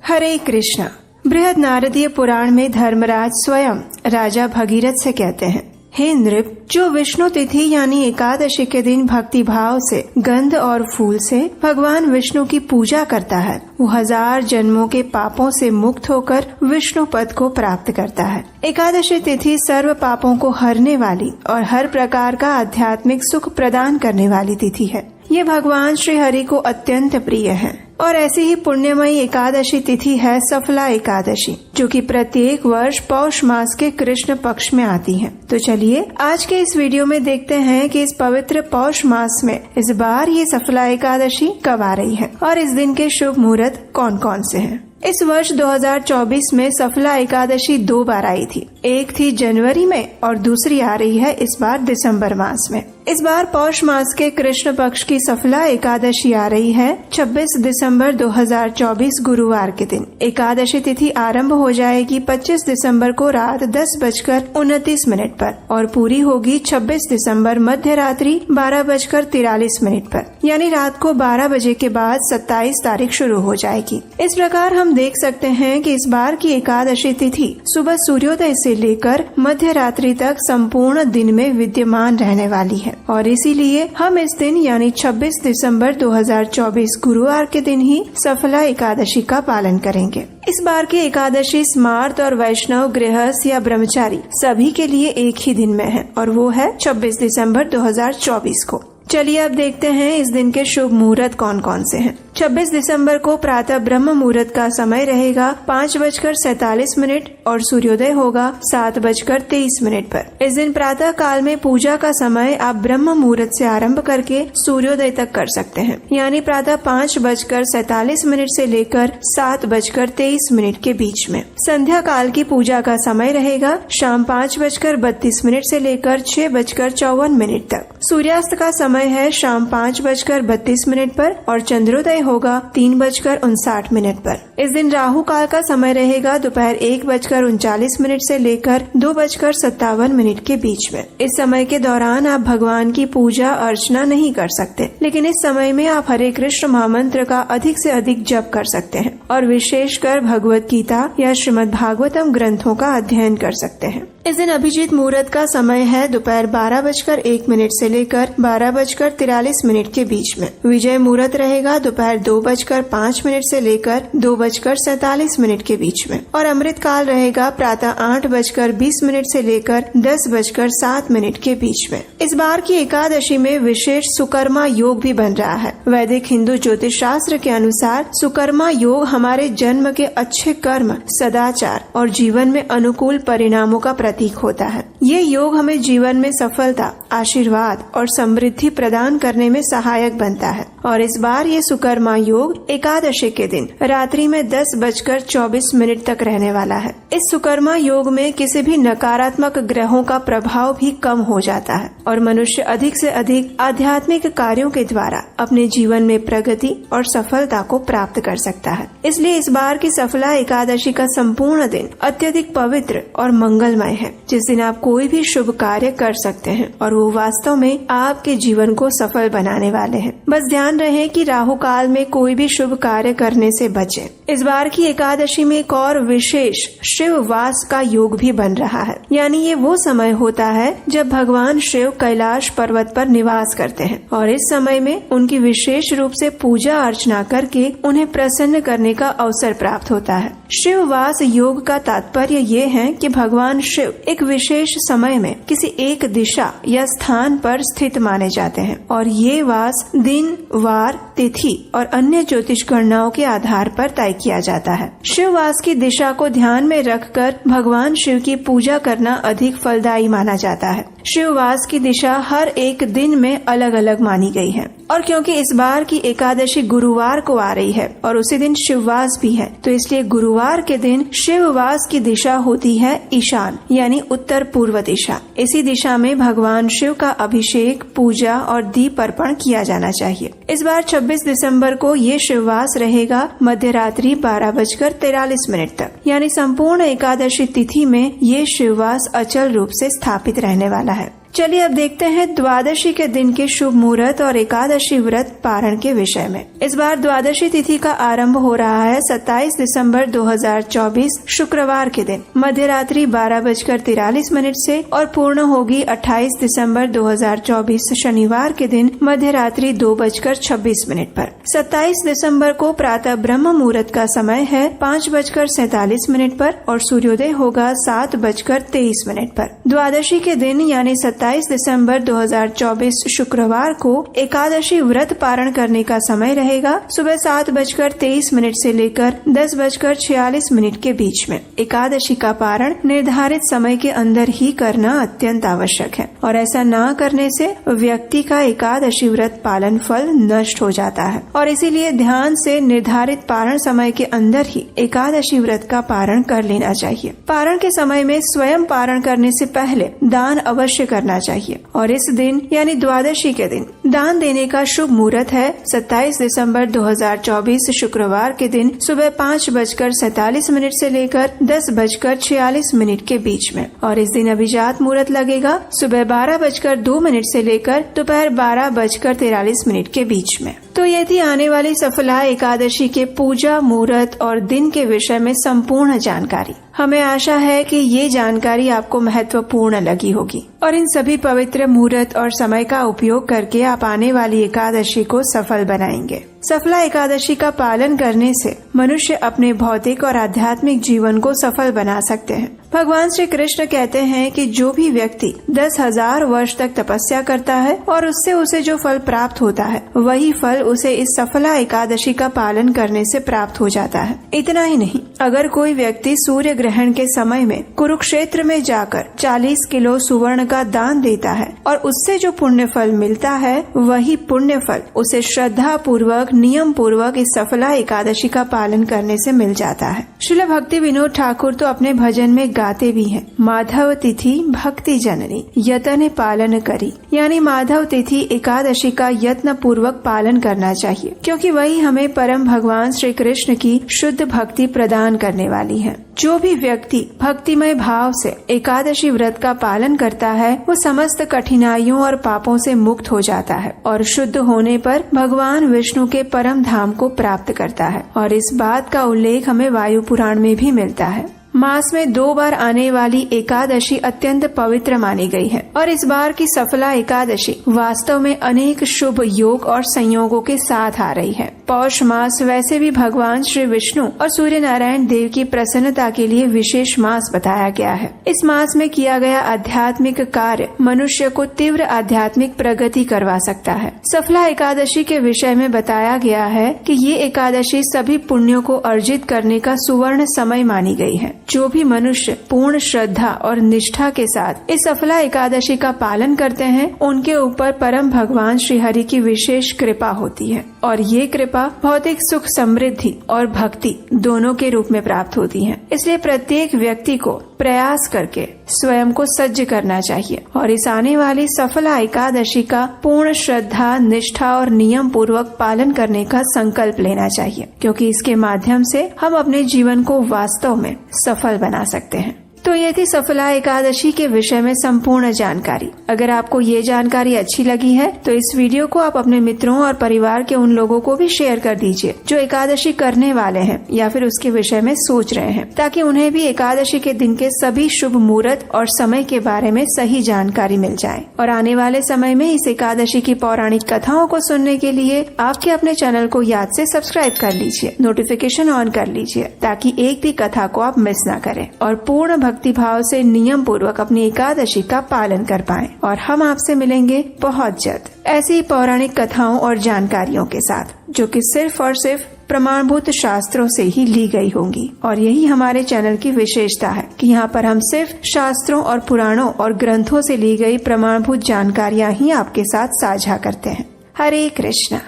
हरे कृष्णा। बृहद नारदीय पुराण में धर्मराज स्वयं राजा भगीरथ से कहते हैं, हे नृप, जो विष्णु तिथि यानी एकादशी के दिन भक्ति भाव से गंध और फूल से भगवान विष्णु की पूजा करता है, वो 1000 जन्मों के पापों से मुक्त होकर विष्णु पद को प्राप्त करता है। एकादशी तिथि सर्व पापों को हरने वाली और हर प्रकार का आध्यात्मिक सुख प्रदान करने वाली तिथि है। ये भगवान श्री हरि को अत्यंत प्रिय है। और ऐसी ही पुण्यमयी एकादशी तिथि है सफला एकादशी, जो कि प्रत्येक वर्ष पौष मास के कृष्ण पक्ष में आती है। तो चलिए आज के इस वीडियो में देखते हैं कि इस पवित्र पौष मास में इस बार ये सफला एकादशी कब आ रही है और इस दिन के शुभ मुहूर्त कौन कौन से हैं। इस वर्ष 2024 में सफला एकादशी 2 बार आई थी। एक थी जनवरी में और दूसरी आ रही है इस बार दिसंबर मास में। इस बार पौष मास के कृष्ण पक्ष की सफला एकादशी आ रही है 26 दिसंबर 2024 गुरुवार के दिन। एकादशी तिथि आरंभ हो जाएगी 25 दिसंबर को रात 10:29 पर और पूरी होगी 26 दिसंबर मध्य रात्रि 12:43 पर, यानी रात को 12 बजे के बाद 27 तारीख शुरू हो जाएगी। इस प्रकार हम देख सकते हैं कि इस बार की एकादशी तिथि सुबह सूर्योदय से लेकर मध्य रात्रि तक संपूर्ण दिन में विद्यमान रहने वाली है और इसीलिए हम इस दिन यानी 26 दिसंबर 2024 गुरुवार के दिन ही सफला एकादशी का पालन करेंगे। इस बार की एकादशी स्मार्त और वैष्णव, गृहस्थ या ब्रह्मचारी सभी के लिए एक ही दिन में है और वो है 26 दिसंबर 2024 को। चलिए अब देखते हैं इस दिन के शुभ मुहूर्त कौन कौन से हैं। 26 दिसंबर को प्रातः ब्रह्म मुहूर्त का समय रहेगा 5:47 और सूर्योदय होगा 7:23 पर। इस दिन प्रातः काल में पूजा का समय आप ब्रह्म मुहूर्त से आरंभ करके सूर्योदय तक कर सकते हैं, यानी प्रातः 5:47 से लेकर 7:23 के बीच में। संध्या काल की पूजा का समय रहेगा शाम 5:32 से लेकर 6:54 तक। सूर्यास्त का समय है शाम 5:32 पर और चंद्रोदय होगा 3:59 पर। इस दिन राहु काल का समय रहेगा दोपहर 1:39 से लेकर 2:57 के बीच में। इस समय के दौरान आप भगवान की पूजा अर्चना नहीं कर सकते, लेकिन इस समय में आप हरे कृष्ण महामंत्र का अधिक से अधिक जप कर सकते हैं और विशेषकर भगवत गीता या श्रीमद् भागवतम ग्रंथों का अध्ययन कर सकते हैं। इस दिन अभिजीत मुहूर्त का समय है दोपहर 12:01 से लेकर 12:43 के बीच में। विजय मुहूर्त रहेगा दोपहर 2:05 से लेकर 2:47 के बीच में और अमृत काल रहेगा प्रातः 8:20 से लेकर 10:07 के बीच में। इस बार की एकादशी में विशेष सुकर्मा योग भी बन रहा है। वैदिक हिंदू ज्योतिष शास्त्र के अनुसार सुकर्मा योग हमारे जन्म के अच्छे कर्म, सदाचार और जीवन में अनुकूल परिणामों का प्रतीक होता है। ये योग हमें जीवन में सफलता, आशीर्वाद और समृद्धि प्रदान करने में सहायक बनता है और इस बार ये सुकर्मा योग एकादशी के दिन रात्रि में 10:24 तक रहने वाला है। इस सुकर्मा योग में किसी भी नकारात्मक ग्रहों का प्रभाव भी कम हो जाता है और मनुष्य अधिक से अधिक आध्यात्मिक कार्यों के द्वारा अपने जीवन में प्रगति और सफलता को प्राप्त कर सकता है। इसलिए इस बार की सफला एकादशी का संपूर्ण दिन अत्यधिक पवित्र और मंगलमय है, जिस दिन आप कोई भी शुभ कार्य कर सकते हैं और वो वास्तव में आपके जीवन को सफल बनाने वाले हैं। बस ध्यान रहे कि राहु काल में कोई भी शुभ कार्य करने से बचें। इस बार की एकादशी में एक और विशेष शिव वास का योग भी बन रहा है, यानी ये वो समय होता है जब भगवान शिव कैलाश पर्वत पर निवास करते हैं और इस समय में उनकी विशेष रूप से पूजा अर्चना करके उन्हें प्रसन्न करने का अवसर प्राप्त होता है। शिव वास योग का तात्पर्य ये है कि भगवान शिव एक विशेष समय में किसी एक दिशा या स्थान पर स्थित माने जाते हैं और ये वास दिन, वार, तिथि और अन्य ज्योतिष गणनाओं के आधार पर तय किया जाता है। शिव वास की दिशा को ध्यान में रखकर भगवान शिव की पूजा करना अधिक फलदायी माना जाता है। शिव वास की दिशा हर एक दिन में अलग अलग मानी गई है और क्योंकि इस बार की एकादशी गुरुवार को आ रही है और उसी दिन शिववास भी है, तो इसलिए गुरुवार के दिन शिववास की दिशा होती है ईशान यानी उत्तर पूर्व दिशा। इसी दिशा में भगवान शिव का अभिषेक, पूजा और दीप अर्पण किया जाना चाहिए। इस बार 26 दिसंबर को ये शिववास रहेगा मध्य रात्रि 12:43 तक, यानी संपूर्ण एकादशी तिथि में ये शिववास अचल रूप से स्थापित रहने वाला है। चलिए अब देखते हैं द्वादशी के दिन के शुभ मुहूर्त और एकादशी व्रत पारण के विषय में। इस बार द्वादशी तिथि का आरंभ हो रहा है 27 दिसंबर 2024 शुक्रवार के दिन मध्य रात्रि 12:43 से और पूर्ण होगी 28 दिसंबर 2024 शनिवार के दिन मध्य रात्रि 2:26 पर। 27 दिसंबर को प्रातः ब्रह्म मुहूर्त का समय है 5:47 पर और सूर्योदय होगा 7:23 पर। द्वादशी के दिन यानी 27 दिसंबर 2024 शुक्रवार को एकादशी व्रत पारण करने का समय रहेगा सुबह 7:23 से लेकर 10:46 के बीच में। एकादशी का पारण निर्धारित समय के अंदर ही करना अत्यंत आवश्यक है और ऐसा न करने से व्यक्ति का एकादशी व्रत पालन फल नष्ट हो जाता है और इसीलिए ध्यान से निर्धारित पारण समय के अंदर ही एकादशी व्रत का पारण कर लेना चाहिए। पारण के समय में स्वयं पारण करने से पहले दान अवश्य करना चाहिए और इस दिन यानी द्वादशी के दिन दान देने का शुभ मुहूर्त है 27 दिसंबर 2024 शुक्रवार के दिन सुबह 5:47 से लेकर 10:46 के बीच में और इस दिन अभिजात मुहूर्त लगेगा सुबह 12:02 से लेकर दोपहर 12:43 के बीच में। तो ये थी आने वाली सफला एकादशी के पूजा मुहूर्त और दिन के विषय में संपूर्ण जानकारी। हमें आशा है कि ये जानकारी आपको महत्वपूर्ण लगी होगी और इन सभी पवित्र मुहूर्त और समय का उपयोग करके आप आने वाली एकादशी को सफल बनाएंगे। सफला एकादशी का पालन करने से मनुष्य अपने भौतिक और आध्यात्मिक जीवन को सफल बना सकते हैं। भगवान श्री कृष्ण कहते हैं कि जो भी व्यक्ति 10,000 वर्ष तक तपस्या करता है और उससे उसे जो फल प्राप्त होता है वही फल उसे इस सफला एकादशी का पालन करने से प्राप्त हो जाता है। इतना ही नहीं, अगर कोई व्यक्ति सूर्य ग्रहण के समय में कुरुक्षेत्र में जाकर 40 किलो सुवर्ण का दान देता है और उससे जो पुण्य फल मिलता है वही पुण्य फल उसे श्रद्धा पूर्वक नियम पूर्वक इस सफला एकादशी का पालन करने से मिल जाता है। श्रील भक्ति विनोद ठाकुर तो अपने भजन में गाते भी हैं, माधव तिथि भक्ति जननी यतन पालन करी, यानी माधव तिथि एकादशी का यत्न पूर्वक पालन करना चाहिए क्योंकि वही हमें परम भगवान श्री कृष्ण की शुद्ध भक्ति प्रदान करने वाली है। जो भी व्यक्ति भक्तिमय भाव से एकादशी व्रत का पालन करता है वो समस्त कठिनाइयों और पापों से मुक्त हो जाता है और शुद्ध होने पर भगवान विष्णु के परम धाम को प्राप्त करता है और इस बात का उल्लेख हमें वायु पुराण में भी मिलता है। मास में 2 बार आने वाली एकादशी अत्यंत पवित्र मानी गई है और इस बार की सफला एकादशी वास्तव में अनेक शुभ योग और संयोगों के साथ आ रही है। पौष मास वैसे भी भगवान श्री विष्णु और सूर्य नारायण देव की प्रसन्नता के लिए विशेष मास बताया गया है। इस मास में किया गया आध्यात्मिक कार्य मनुष्य को तीव्र आध्यात्मिक प्रगति करवा सकता है। सफला एकादशी के विषय में बताया गया है कि ये एकादशी सभी पुण्यों को अर्जित करने का सुवर्ण समय मानी गई है। जो भी मनुष्य पूर्ण श्रद्धा और निष्ठा के साथ इस सफला एकादशी का पालन करते हैं उनके ऊपर परम भगवान श्री हरि की विशेष कृपा होती है और ये कृपा भौतिक सुख समृद्धि और भक्ति दोनों के रूप में प्राप्त होती है। इसलिए प्रत्येक व्यक्ति को प्रयास करके स्वयं को सज्ज करना चाहिए और इस आने वाली सफला एकादशी का पूर्ण श्रद्धा निष्ठा और नियम पूर्वक पालन करने का संकल्प लेना चाहिए क्योंकि इसके माध्यम से हम अपने जीवन को वास्तव में सफल बना सकते हैं। तो ये थी सफला एकादशी के विषय में संपूर्ण जानकारी। अगर आपको ये जानकारी अच्छी लगी है तो इस वीडियो को आप अपने मित्रों और परिवार के उन लोगों को भी शेयर कर दीजिए जो एकादशी करने वाले हैं या फिर उसके विषय में सोच रहे हैं, ताकि उन्हें भी एकादशी के दिन के सभी शुभ मुहूर्त और समय के बारे में सही जानकारी मिल जाए। और आने वाले समय में इस एकादशी की पौराणिक कथाओं को सुनने के लिए आपके अपने चैनल को याद से सब्सक्राइब कर लीजिए, नोटिफिकेशन ऑन कर लीजिए ताकि एक भी कथा को आप मिस न करें और पूर्ण भक्ति भाव से नियम पूर्वक अपनी एकादशी का पालन कर पाएं। और हम आपसे मिलेंगे बहुत जल्द ऐसी पौराणिक कथाओं और जानकारियों के साथ जो कि सिर्फ और सिर्फ प्रमाणभूत शास्त्रों से ही ली गई होंगी। और यही हमारे चैनल की विशेषता है कि यहाँ पर हम सिर्फ शास्त्रों और पुराणों और ग्रंथों से ली गई प्रमाणभूत जानकारियाँ ही आपके साथ साझा करते हैं। हरे कृष्णा।